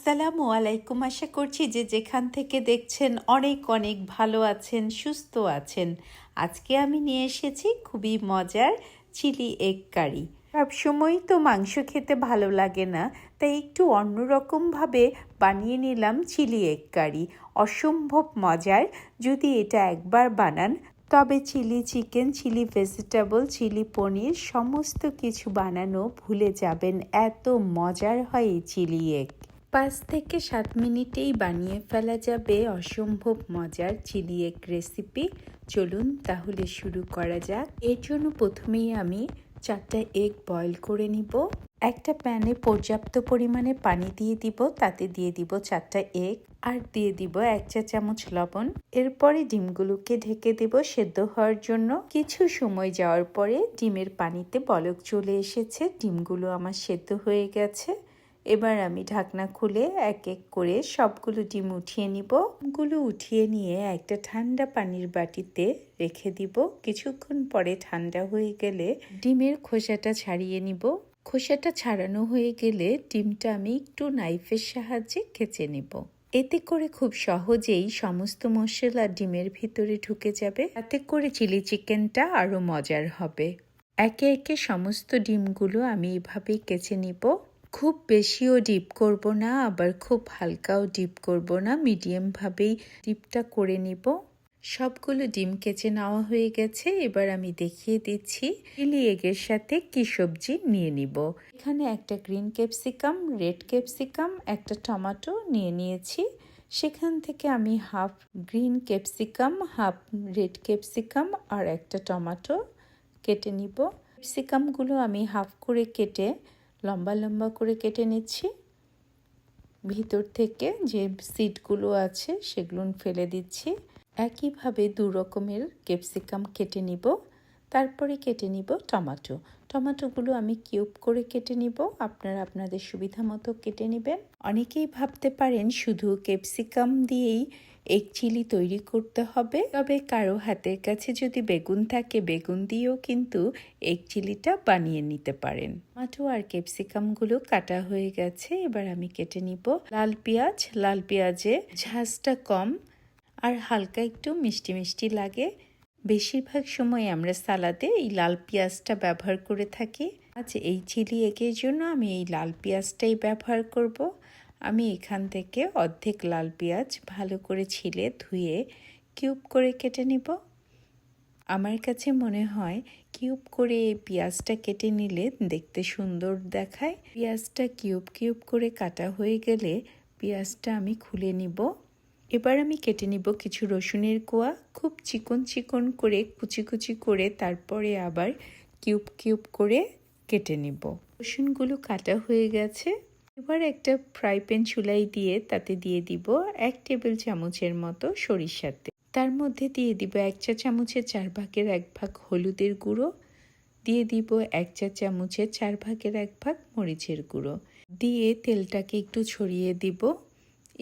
আসসালামু আলাইকুম। আশা করছি যে যেখান থেকে দেখছেন অনেক অনেক ভালো আছেন, সুস্থ আছেন। আজকে আমি নিয়ে এসেছি খুবই মজার চিলি এগ কারি। সবসময়ই তো মাংস খেতে ভালো লাগে না, তাই একটু অন্যরকমভাবে বানিয়ে নিলাম চিলি এগ কারি। অসম্ভব মজার। যদি এটা একবার বানান তবে chilli chicken, chilli vegetable, chilli paneer সমস্ত কিছু বানানো ভুলে যাবেন। এত মজার হয় এই চিলি এগ। 5 থেকে 7 মিনিটেই বানিয়ে ফেলা যাবে অসম্ভব মজার চিলি এগ রেসিপি। চলুন তাহলে শুরু করা যাক। এর জন্য প্রথমেই আমি 4টা এগ বয়েল করে নিব। একটা প্যানে পর্যাপ্ত পরিমাণে পানি দিয়ে দিব, তাতে দিয়ে দিব 4টা এগ আর দিয়ে দিব 1 চা চামচ লবণ। এরপরে ডিমগুলোকে ঢেকে দেব সেদ্ধ হওয়ার জন্য। কিছু সময় যাওয়ার পরে ডিমের পানিতে বলক চলে এসেছে, ডিমগুলো আমার সেদ্ধ হয়ে গেছে। এবার আমি ঢাকনা খুলে এক এক করে সবগুলো ডিম উঠিয়ে নিব। ডিমগুলো উঠিয়ে নিয়ে একটা ঠান্ডা পানির বাটিতে রেখে দিব। কিছুক্ষণ পরে ঠান্ডা হয়ে গেলে ডিমের খোসাটা ছাড়িয়ে নিব। খোসাটা ছাড়ানো হয়ে গেলে ডিমটা আমি একটু নাইফের সাহায্যে কেচে নিব। এতে করে খুব সহজেই সমস্ত মশলা ডিমের ভিতরে ঢুকে যাবে। তাতে করে চিলি চিকেনটা আরও মজার হবে। একে একে সমস্ত ডিমগুলো আমি এভাবেই কেচে নিব। খুব বেশিও ডিপ করব না, আবার খুব হালকাও ডিপ করব না, মিডিয়ামভাবেই ডিপটা করে নিব। সবগুলো ডিম কেচে নেওয়া হয়ে গেছে। এবার আমি দেখিয়ে দিচ্ছি চিলি এগের সাথে কি সবজি নিয়ে নিব। এখানে একটা গ্রিন ক্যাপসিকাম, রেড ক্যাপসিকাম, একটা টমেটো নিয়ে নিয়েছি। সেখান থেকে আমি half green capsicum, half red capsicum আর একটা টমেটো কেটে নিব। ক্যাপসিকামগুলো আমি হাফ করে কেটে লম্বা লম্বা করে কেটে নিচ্ছি। ভিতর থেকে যে সিডগুলো আছে সেগুলো ফেলে দিচ্ছি। একইভাবে 2 রকমের ক্যাপসিকাম কেটে নিব। তারপরে কেটে নিব টমেটো। টমেটোগুলো আমি কিউব করে কেটে নিব। আপনারা আপনাদের সুবিধা মতো কেটে নেবেন। অনেকেই ভাবতে পারেন শুধু ক্যাপসিকাম দিয়েই এগ চিলি তৈরি করতে হবে, তবে কারো হাতের কাছে যদি বেগুন থাকে বেগুন দিয়েও কিন্তু এগ চিলিটা বানিয়ে নিতে পারেন। টমেটো আর ক্যাপসিকামগুলো কাটা হয়ে গেছে। এবার আমি কেটে নিব লাল পেঁয়াজ। লাল পেঁয়াজে ঝাঁজটা কম আর হালকা একটু মিষ্টি মিষ্টি লাগে। বেশিরভাগ সময় আমরা সালাদে এই লাল পেঁয়াজটা ব্যবহার করে থাকি। আজ এই চিলি এগের জন্য আমি এই লাল পেঁয়াজটাই ব্যবহার করব। আমি এখান থেকে অর্ধেক লাল পেঁয়াজ ভালো করে ছিলে ধুয়ে কিউব করে কেটে নিব। আমার কাছে মনে হয় কিউব করে এই পেঁয়াজটা কেটে নিলে দেখতে সুন্দর দেখায়। পেঁয়াজটা কিউব কিউব করে কাটা হয়ে গেলে পেঁয়াজটা আমি খুলে নিব। এবার আমি কেটে নিব কিছু রসুনের কোয়া, খুব চিকন চিকন করে কুচি কুচি করে, তারপরে আবার কিউব কিউব করে কেটে নিব। রসুনগুলো কাটা হয়ে গেছে। এবার একটা ফ্রাই প্যান চুলাই দিয়ে তাতে দিয়ে দিব 1 টেবিল চামচের মতো সরিষার তেল। তার মধ্যে দিয়ে দিব 1 চা চামচের 4 ভাগের 1 ভাগ হলুদের গুঁড়ো, দিয়ে দিব 1 চা চামচের 4 ভাগের 1 ভাগ মরিচের গুঁড়ো, দিয়ে তেলটাকে একটু ছড়িয়ে দিব।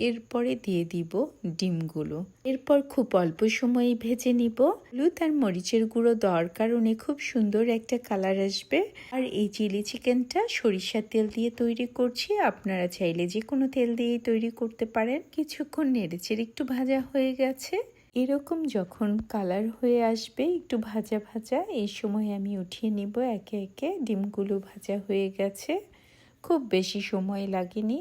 এরপরে দিয়ে দিব ডিমগুলো। এরপর খুব অল্প সময়ে ভেজে নিব। হলুদ আর মরিচের গুঁড়ো দেওয়ার কারণে খুব সুন্দর একটা কালার আসবে। আর এই চিলি চিকেনটা সরিষার তেল দিয়ে তৈরি করছি, আপনারা চাইলে যে কোনো তেল দিয়েই তৈরি করতে পারেন। কিছুক্ষণ নেড়েচেড়ে একটু ভাজা হয়ে গেছে। এরকম যখন কালার হয়ে আসবে একটু ভাজা ভাজা, এই সময় আমি উঠিয়ে নিব একে একে। ডিমগুলো ভাজা হয়ে গেছে, খুব বেশি সময় লাগেনি,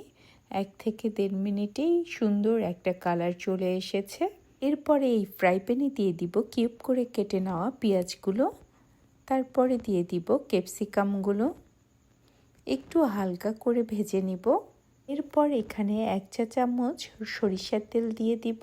1 থেকে 1.5 মিনিটেই সুন্দর একটা কালার চলে এসেছে। এরপরে এই ফ্রাই প্যানে দিয়ে দিব কিউব করে কেটে নেওয়া পেঁয়াজগুলো, তারপরে দিয়ে দিব ক্যাপসিকামগুলো, একটু হালকা করে ভেজে নিব। এরপর এখানে 1 চা চামচ সরিষার তেল দিয়ে দিব।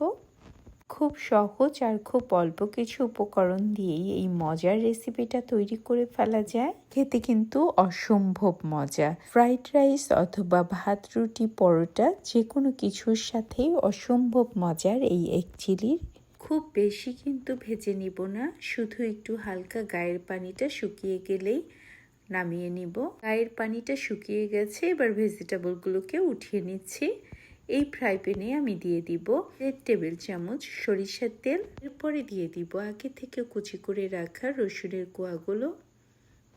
খুব সহজ আর খুব অল্প কিছু উপকরণ দিয়েই এই মজার রেসিপিটা তৈরি করে ফেলা যায়। খেতে কিন্তু অসম্ভব মজা। ফ্রাইড রাইস অথবা ভাত, রুটি, পরোটা যে কোনো কিছুর সাথেই অসম্ভব মজার এই এগ চিলির। খুব বেশি কিন্তু ভেজে নিব না, শুধু একটু হালকা গায়ের পানিটা শুকিয়ে গেলেই নামিয়ে নিব। গায়ের পানিটা শুকিয়ে গেছে, এবার ভেজিটেবলগুলোকে উঠিয়ে নিচ্ছি। এই ফ্রাই প্যানে আমি দিয়ে দিব 1 টেবিল চামচ সরিষার তেল। এরপরে দিয়ে দিব আগে থেকে কুচি করে রাখা রসুনের কোয়াগুলো,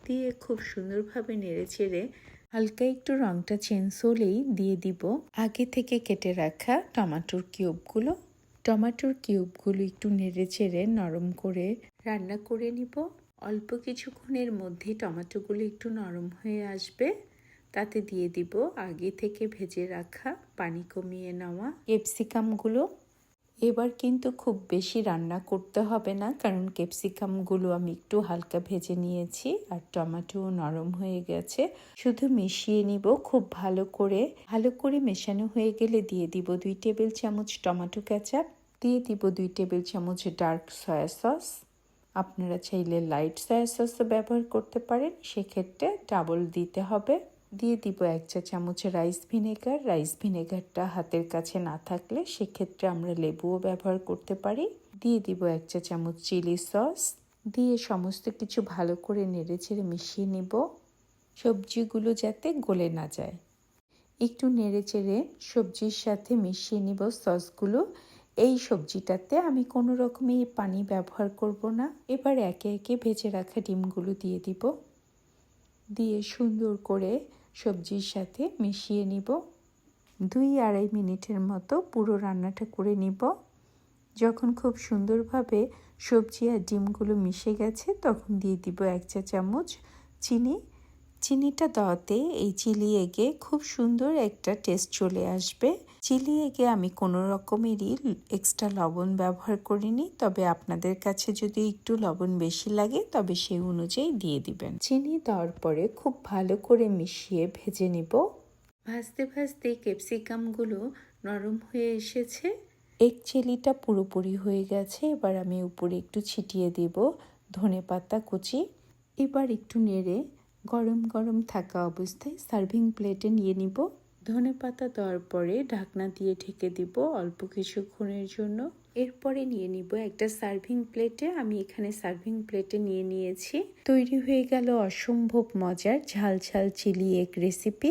দিয়ে খুব সুন্দরভাবে নেড়েচেড়ে হালকা একটু রঙটা চেঞ্জ হলেই দিয়ে দিব আগে থেকে কেটে রাখা টমেটোর কিউবগুলো। টমেটোর কিউবগুলো একটু নেড়ে চেড়ে নরম করে রান্না করে নিব। অল্প কিছুক্ষণের মধ্যেই টমেটোগুলো একটু নরম হয়ে আসবে। তাতে দিয়ে দিব আগে থেকে ভেজে রাখা পানি কমিয়ে নেওয়া ক্যাপসিকামগুলো। এবার কিন্তু খুব বেশি রান্না করতে হবে না, কারণ ক্যাপসিকামগুলো আমি একটু হালকা ভেজে নিয়েছি আর টমেটো নরম হয়ে গেছে। শুধু মিশিয়ে নিব খুব ভালো করে মেশানো হয়ে গেলে দিয়ে দিব 2 টেবিল চামচ টমেটো কেচাপ, দিয়ে দিব 2 টেবিল চামচ ডার্ক সয়া সস। আপনারা চাইলে লাইট সয়া সসও ব্যবহার করতে পারেন, সেক্ষেত্রে ডাবল দিতে হবে। দিয়ে দিব 1 চা চামচ রাইস ভিনেগারটা হাতের কাছে না থাকলে সেক্ষেত্রে আমরা লেবুও ব্যবহার করতে পারি। দিয়ে দিব 1 চা চামচ চিলি সস, দিয়ে সমস্ত কিছু ভালো করে নেড়েচেড়ে মিশিয়ে নিব, সবজিগুলো যাতে গলে না যায়। একটু নেড়েচেড়ে সবজির সাথে মিশিয়ে নিব সসগুলো। এই সবজিটাতে আমি কোনো রকমই পানি ব্যবহার করব না। এবার একে একে ভেজে রাখা ডিমগুলো দিয়ে দিব, দিয়ে সুন্দর করে সবজির সাথে মিশিয়ে নিব। 2-2.5 মিনিটের মতো পুরো রান্নাটা করে নিব। যখন খুব সুন্দরভাবে সবজি আর ডিমগুলো মিশে গেছে তখন দিয়ে দিব 1 চা চামচ চিনি। চিনিটা দেওয়াতে এই চিলি এগে খুব সুন্দর একটা টেস্ট চলে আসবে। চিলি এগে আমি কোনো রকমেরই এক্সট্রা লবণ ব্যবহার করিনি, তবে আপনাদের কাছে যদি একটু লবণ বেশি লাগে তবে সেই অনুযায়ী দিয়ে দিবেন। চিনি দেওয়ার পরে খুব ভালো করে মিশিয়ে ভেজে নিব। ভাজতে ভাজতে ক্যাপসিকামগুলো নরম হয়ে এসেছে, এগ চিলিটা পুরোপুরি হয়ে গেছে। এবার আমি উপরে একটু ছিটিয়ে দেব ধনেপাতা কুচি। এবার একটু নেড়ে গরম গরম থাকা অবস্থায় সার্ভিং প্লেটে নিয়ে নিব। ধনেপাতা দেওয়ার পরে ঢাকনা দিয়ে ঢেকে দিব অল্প কিছুক্ষণের জন্য। এরপরে নিয়ে নিব একটা সার্ভিং প্লেটে। আমি এখানে সার্ভিং প্লেটে নিয়ে নিয়েছি। তৈরি হয়ে গেল অসম্ভব মজার ঝাল ঝাল চিলি এগ রেসিপি।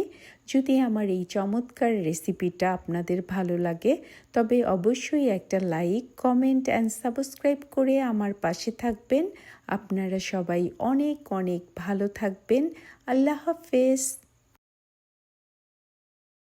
যদি আমার এই চমৎকার রেসিপিটা আপনাদের ভালো লাগে তবে অবশ্যই একটা লাইক, কমেন্ট অ্যান্ড সাবস্ক্রাইব করে আমার পাশে থাকবেন। আপনারা সবাই অনেক অনেক ভালো থাকবেন। আল্লাহ হাফেজ।